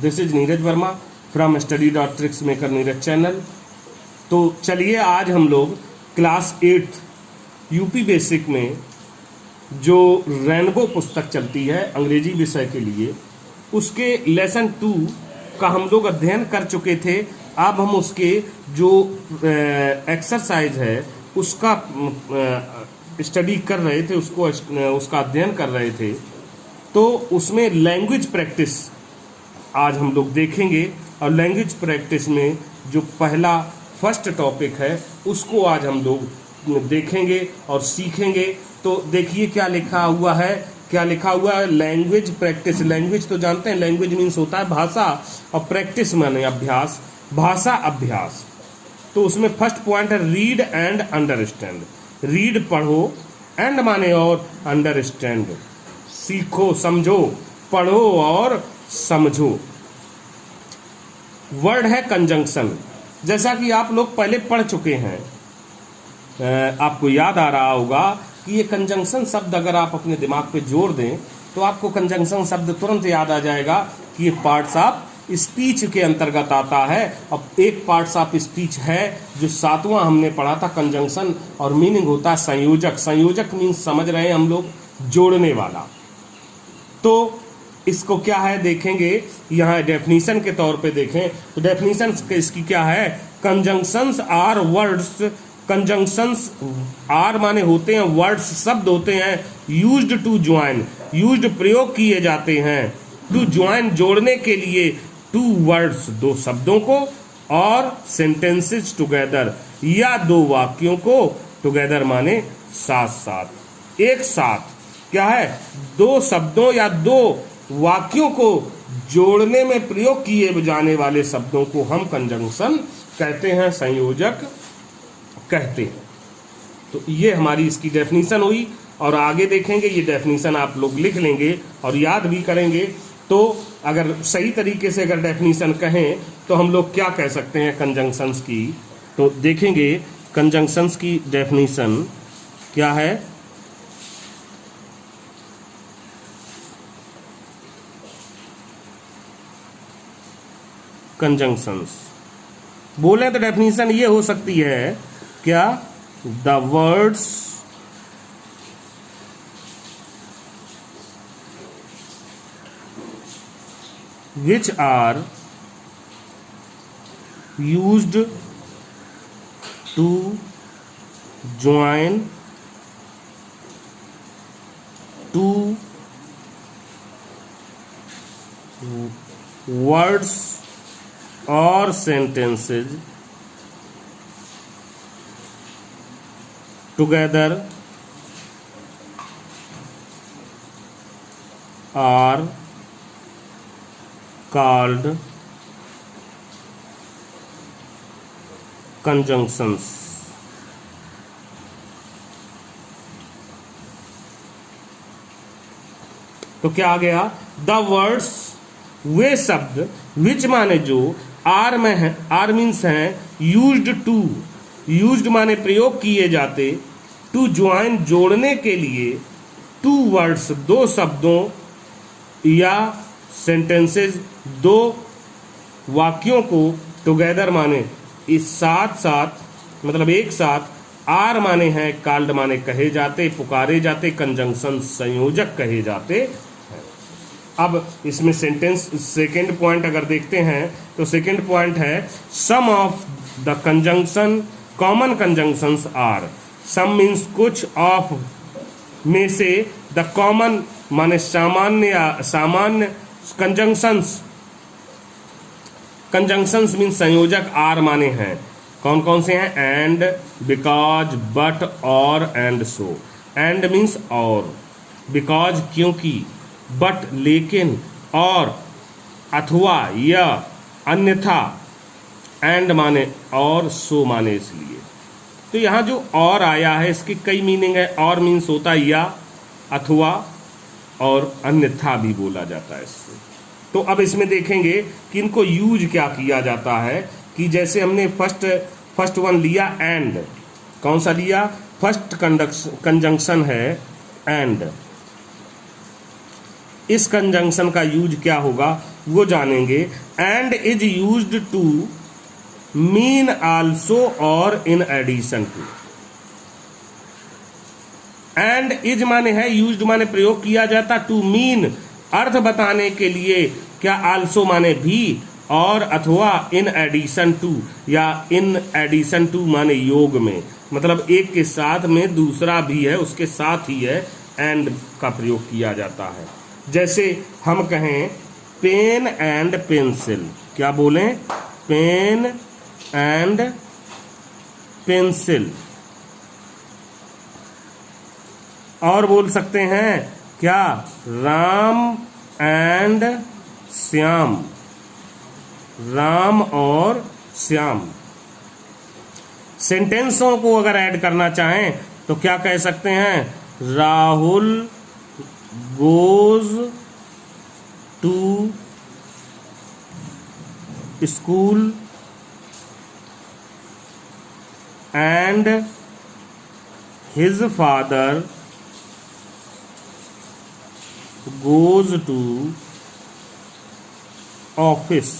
This is Neeraj Verma from study.tricksmaker Neeraj channel. तो चलिए आज हम लोग क्लास 8 यूपी बेसिक में जो रेनबो पुस्तक चलती है अंग्रेजी विषय के लिए, उसके लेसन 2 का हम लोग अध्ययन कर चुके थे। अब हम उसके जो एक्सरसाइज है उसका स्टडी कर रहे थे, उसका अध्ययन कर रहे थे। तो उसमें लैंग्वेज प्रैक्टिस आज हम लोग देखेंगे, और लैंग्वेज प्रैक्टिस में जो पहला फर्स्ट टॉपिक है उसको आज हम लोग देखेंगे और सीखेंगे। तो देखिए क्या लिखा हुआ है, लैंग्वेज प्रैक्टिस। लैंग्वेज तो जानते हैं, लैंग्वेज मीन्स होता है भाषा, और प्रैक्टिस माने अभ्यास, भाषा अभ्यास। तो उसमें फर्स्ट पॉइंट है रीड एंड अंडरस्टैंड। रीड पढ़ो, एंड माने और, अंडरस्टैंड सीखो समझो, पढ़ो और समझो। वर्ड है कंजंक्शन, जैसा कि आप लोग पहले पढ़ चुके हैं। आपको याद आ रहा होगा कि ये कंजंक्शन शब्द अगर आप अपने दिमाग पे जोड़ दें तो आपको कंजंक्शन शब्द तुरंत याद आ जाएगा कि ये पार्ट्स ऑफ स्पीच के अंतर्गत आता है। अब एक पार्ट्स ऑफ स्पीच है जो 7वां हमने पढ़ा था, कंजंक्शन, और मीनिंग होता है संयोजक। संयोजक मीन्स समझ रहे हैं हम लोग, जोड़ने वाला। तो इसको क्या है देखेंगे, यहाँ डेफिनेशन के तौर पे देखें तो डेफिनेशन इसकी क्या है, conjunctions are words. Conjunctions are माने होते हैं वर्ड्स, शब्द होते हैं, यूज्ड टू ज्वाइन, यूज्ड प्रयोग किए जाते हैं, टू ज्वाइन जोड़ने के लिए, टू वर्ड्स दो शब्दों को, और सेंटेंसेस टुगेदर या दो वाक्यों को, टुगेदर माने साथ साथ, एक साथ। क्या है, दो शब्दों या दो वाक्यों को जोड़ने में प्रयोग किए जाने वाले शब्दों को हम कंजंक्शन कहते हैं, संयोजक कहते हैं। तो ये हमारी इसकी डेफिनेशन हुई, और आगे देखेंगे ये डेफिनेशन आप लोग लिख लेंगे और याद भी करेंगे। तो अगर सही तरीके से अगर डेफिनेशन कहें तो हम लोग क्या कह सकते हैं कंजंक्शंस की, तो देखेंगे कंजंक्शंस की डेफिनेशन क्या है। कंजंक्शंस बोले तो डेफिनेशन ये हो सकती है क्या, the words which are used to join two words or sentences together are called conjunctions। तो क्या आ गया, द वर्ड्स वे शब्द, विच माने जो, आर में है, आर मीन्स है यूज्ड टू, यूज्ड माने प्रयोग किए जाते, टू ज्वाइन जोड़ने के लिए, टू वर्ड्स दो शब्दों, या सेंटेंसेस दो वाक्यों को, टुगेदर माने इस साथ साथ, मतलब एक साथ, आर माने हैं कॉल्ड माने कहे जाते, पुकारे जाते, कंजंक्शन संयोजक कहे जाते हैं। अब इसमें सेंटेंस सेकंड पॉइंट अगर देखते हैं तो सेकंड पॉइंट है some of the conjunction common conjunctions are. Some means कुछ, ऑफ में से, द कॉमन माने सामान्य या सामान्य, कंजंक्शंस मीन्स संयोजक आर माने हैं, कौन कौन से हैं, एंड, बिकॉज, बट, और, एंड सो। एंड मीन्स और, बिकॉज क्योंकि, बट लेकिन, और अथवा या अन्यथा, एंड माने और, सो माने इसलिए। तो यहाँ जो और आया है इसकी कई मीनिंग है। और मीन्स होता है या, अथवा, और अन्यथा भी बोला जाता है इससे। तो अब इसमें देखेंगे कि इनको यूज क्या किया जाता है, कि जैसे हमने फर्स्ट वन लिया एंड, कौन सा लिया, फर्स्ट कंजंक्शन है एंड। इस कंजंक्शन का यूज क्या होगा, वो जानेंगे। And is used to mean also और in addition to. And is माने है, यूज्ड माने प्रयोग किया जाता, टू मीन अर्थ बताने के लिए, क्या आल्सो माने भी, और अथवा इन एडिशन टू, या इन एडिशन टू माने योग में, मतलब एक के साथ में दूसरा भी है, उसके साथ ही है, एंड का प्रयोग किया जाता है। जैसे हम कहें पेन एंड पेंसिल, क्या बोलें, पेन एंड पेंसिल। और बोल सकते हैं क्या, राम एंड श्याम, राम और श्याम। सेंटेंसों को अगर ऐड करना चाहें तो क्या कह सकते हैं, Rahul goes to school and his father goes to office.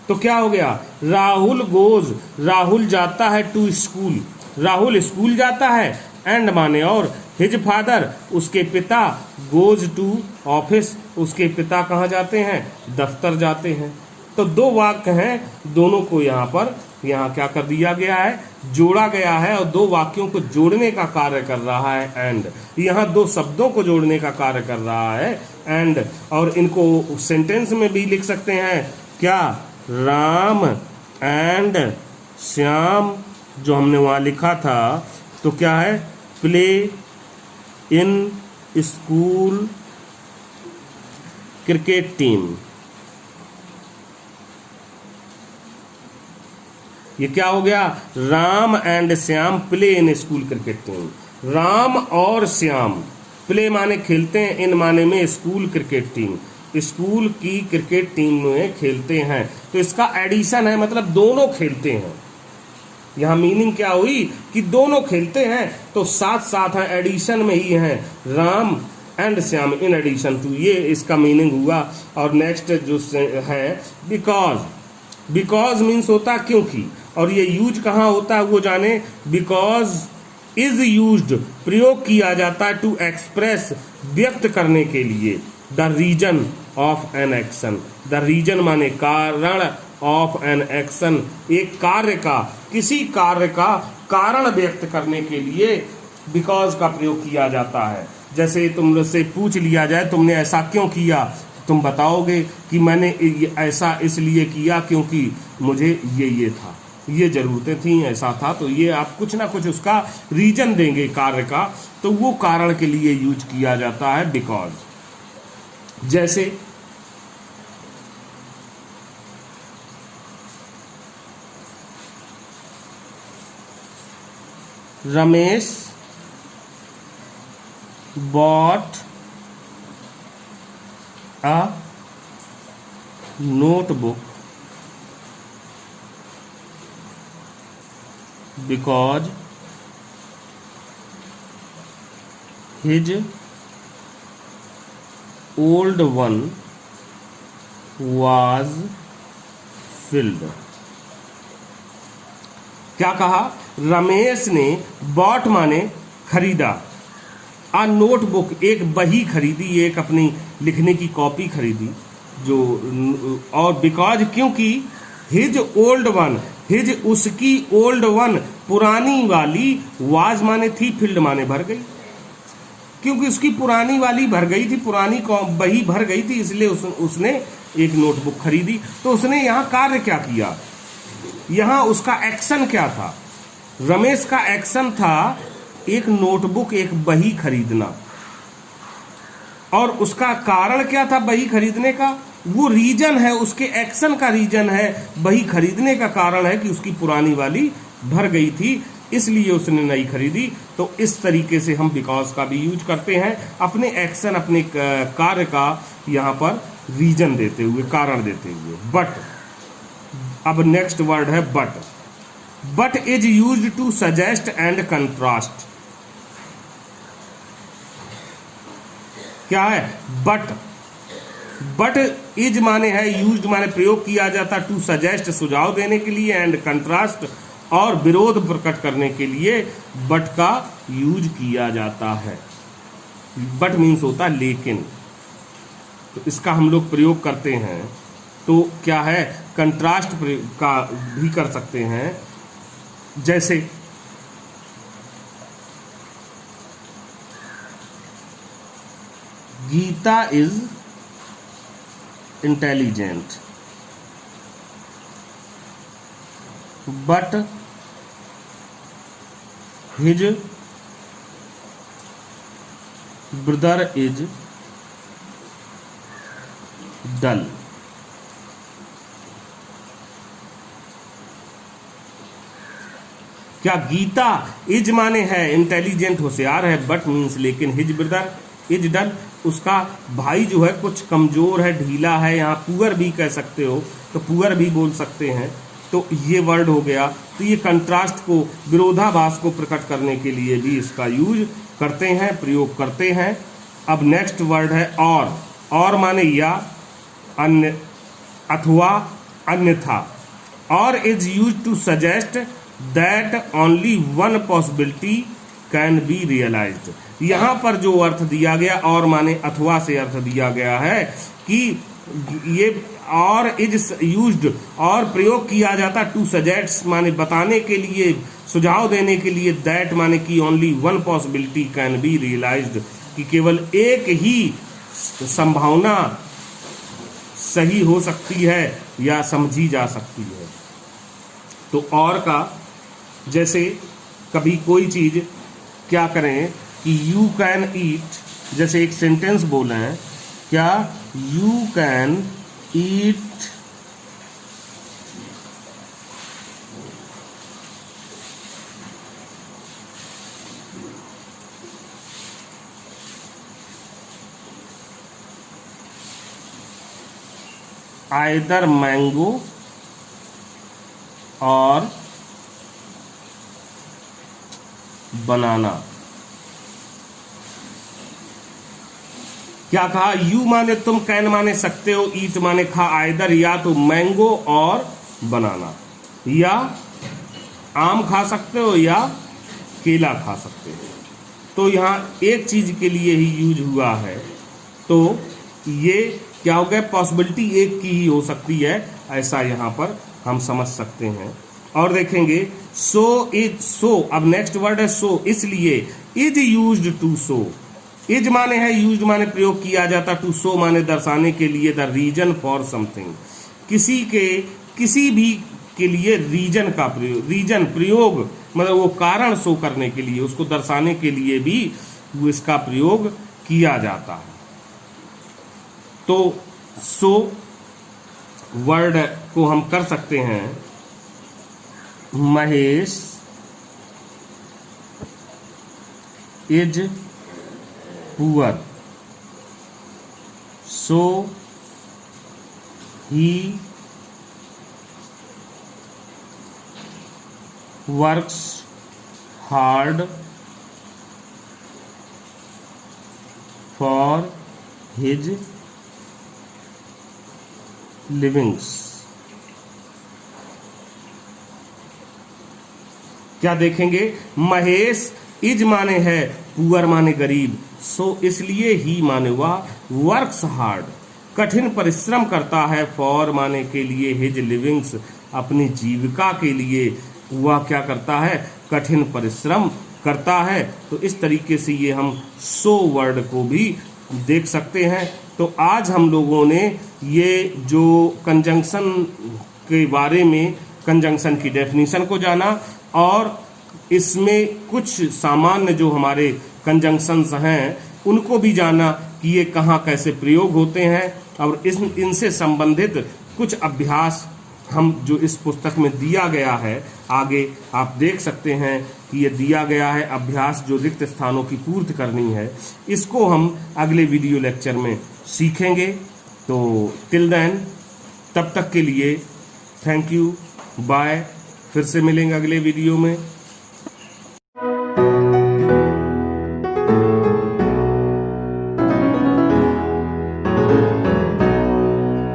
तो क्या हो गया, राहुल गोज, राहुल जाता है, टू स्कूल, राहुल स्कूल जाता है, एंड माने और, हिज फादर उसके पिता, गोज टू ऑफिस उसके पिता कहाँ जाते हैं, दफ्तर जाते हैं। तो दो वाक्य हैं, दोनों को यहाँ क्या कर दिया गया है, जोड़ा गया है, और दो वाक्यों को जोड़ने का कार्य कर रहा है एंड। यहाँ दो शब्दों को जोड़ने का कार्य कर रहा है एंड, और इनको सेंटेंस में भी लिख सकते हैं क्या, राम एंड श्याम, जो हमने वहाँ लिखा था तो क्या है, play in school cricket team. ये क्या हो गया, Ram and Shyam play in school cricket team. Ram और श्याम, प्ले माने खेलते हैं, इन माने में स्कूल क्रिकेट टीम, स्कूल की क्रिकेट टीम में खेलते हैं। तो इसका एडिशन है, मतलब दोनों खेलते हैं। यहाँ मीनिंग क्या हुई कि दोनों खेलते हैं, तो साथ साथ है, एडिशन में ही है, Ram and Shyam in addition to, ये इसका मीनिंग हुआ। और नेक्स्ट जो है बिकॉज, बिकॉज मीन्स होता क्योंकि, और ये यूज कहाँ होता है वो जाने, बिकॉज इज यूज्ड प्रयोग किया जाता है, टू एक्सप्रेस व्यक्त करने के लिए, the reason of an action. The reason माने कारण, ऑफ एन एक्शन एक कार्य का, किसी कार्य का कारण व्यक्त करने के लिए बिकॉज का प्रयोग किया जाता है। जैसे तुमसे पूछ लिया जाए तुमने ऐसा क्यों किया, तुम बताओगे कि मैंने ऐसा इसलिए किया क्योंकि मुझे ये था, ये जरूरतें थी, ऐसा था। तो ये आप कुछ ना कुछ उसका रीजन देंगे कार्य का, तो वो कारण के लिए यूज किया जाता है बिकॉज। जैसे Ramesh bought a notebook because his old one was filled। क्या कहा, रमेश ने बॉट माने खरीदा, आ नोटबुक एक बही खरीदी, एक अपनी लिखने की कॉपी खरीदी, जो, और बिकॉज क्योंकि हिज ओल्ड वन, हिज उसकी, ओल्ड वन पुरानी वाली, वाज माने थी, फील्ड माने भर गई, क्योंकि उसकी पुरानी वाली भर गई थी, पुरानी बही भर गई थी, इसलिए उसने एक नोटबुक खरीदी। तो उसने यहाँ कार्य क्या किया, यहाँ उसका एक्शन क्या था, रमेश का एक्शन था एक नोटबुक, एक बही खरीदना, और उसका कारण क्या था बही खरीदने का, वो रीजन है, उसके एक्शन का रीजन है, बही खरीदने का कारण है कि उसकी पुरानी वाली भर गई थी, इसलिए उसने नई खरीदी। तो इस तरीके से हम बिकॉज का भी यूज करते हैं, अपने एक्शन, अपने कार्य का यहाँ पर रीजन देते हुए, कारण देते हुए। बट, अब नेक्स्ट वर्ड है but. But is used to suggest and contrast. क्या है, बट बट इज माने है यूज्ड माने प्रयोग किया जाता टू सजेस्ट सुझाव देने के लिए, एंड कंट्रास्ट और विरोध प्रकट करने के लिए बट का यूज किया जाता है। बट मीन्स होता लेकिन, तो इसका हम लोग प्रयोग करते हैं तो क्या है, कंट्रास्ट का भी कर सकते हैं। जैसे Geeta is intelligent but his brother is dull. क्या गीता इज माने है इंटेलिजेंट होशियार है, बट मीन्स लेकिन हिज ब्रदर इज डल, उसका भाई जो है कुछ कमजोर है, ढीला है, यहाँ पुअर भी कह सकते हो तो पुअर भी बोल सकते हैं। तो ये वर्ड हो गया। तो ये कंट्रास्ट को, विरोधाभास को प्रकट करने के लिए भी इसका यूज करते हैं, प्रयोग करते हैं। अब नेक्स्ट वर्ड है और माने या, अन्य, अथवा, अन्यथा। Or is use to suggest that only one possibility can be realised. यहाँ पर जो अर्थ दिया गया और माने अथवा से अर्थ दिया गया है कि ये और इज यूज्ड और प्रयोग किया जाता टू सजेस्ट माने बताने के लिए, सुझाव देने के लिए, दैट माने कि only one possibility can be realised, कि केवल एक ही संभावना सही हो सकती है या समझी जा सकती है। तो और का जैसे कभी कोई चीज क्या करें कि यू कैन ईट, जैसे एक सेंटेंस बोले हैं, क्या you can eat either mango और बनाना। क्या कहा, यू माने तुम, कैन माने सकते हो, ईट माने खा, आइदर या तो मैंगो और बनाना, या आम खा सकते हो या केला खा सकते हो। तो यहाँ एक चीज के लिए ही यूज हुआ है, तो ये क्या हो गया, पॉसिबिलिटी एक की ही हो सकती है, ऐसा यहाँ पर हम समझ सकते हैं। और देखेंगे सो इज, सो, अब नेक्स्ट वर्ड है सो, इसलिए is used to so. Is माने है यूज्ड माने प्रयोग किया जाता, टू सो माने दर्शाने के लिए, द रीजन फॉर समथिंग, किसी भी के लिए रीजन का प्रयोग, रीजन प्रयोग मतलब वो कारण शो करने के लिए, उसको दर्शाने के लिए भी इसका प्रयोग किया जाता है। तो सो वर्ड को हम कर सकते हैं, Mahesh is poor so he works hard for his livings. क्या देखेंगे, महेश इज माने है पुअर माने गरीब, सो इसलिए ही माने वह, वर्क्स हार्ड कठिन परिश्रम करता है, फॉर माने के लिए, हिज लिविंग्स अपनी जीविका के लिए वह क्या करता है, कठिन परिश्रम करता है। तो इस तरीके से ये हम सो वर्ड को भी देख सकते हैं। तो आज हम लोगों ने ये जो कंजंक्शन के बारे में, कंजंक्शन की डेफिनेशन को जाना, और इसमें कुछ सामान्य जो हमारे कंजंक्शंस हैं उनको भी जाना कि ये कहाँ कैसे प्रयोग होते हैं, और इनसे संबंधित कुछ अभ्यास हम जो इस पुस्तक में दिया गया है, आगे आप देख सकते हैं कि ये दिया गया है अभ्यास जो रिक्त स्थानों की पूर्ति करनी है, इसको हम अगले वीडियो लेक्चर में सीखेंगे। तो टिल देन, तब तक के लिए थैंक यू, बाय, फिर से मिलेंगे अगले वीडियो में।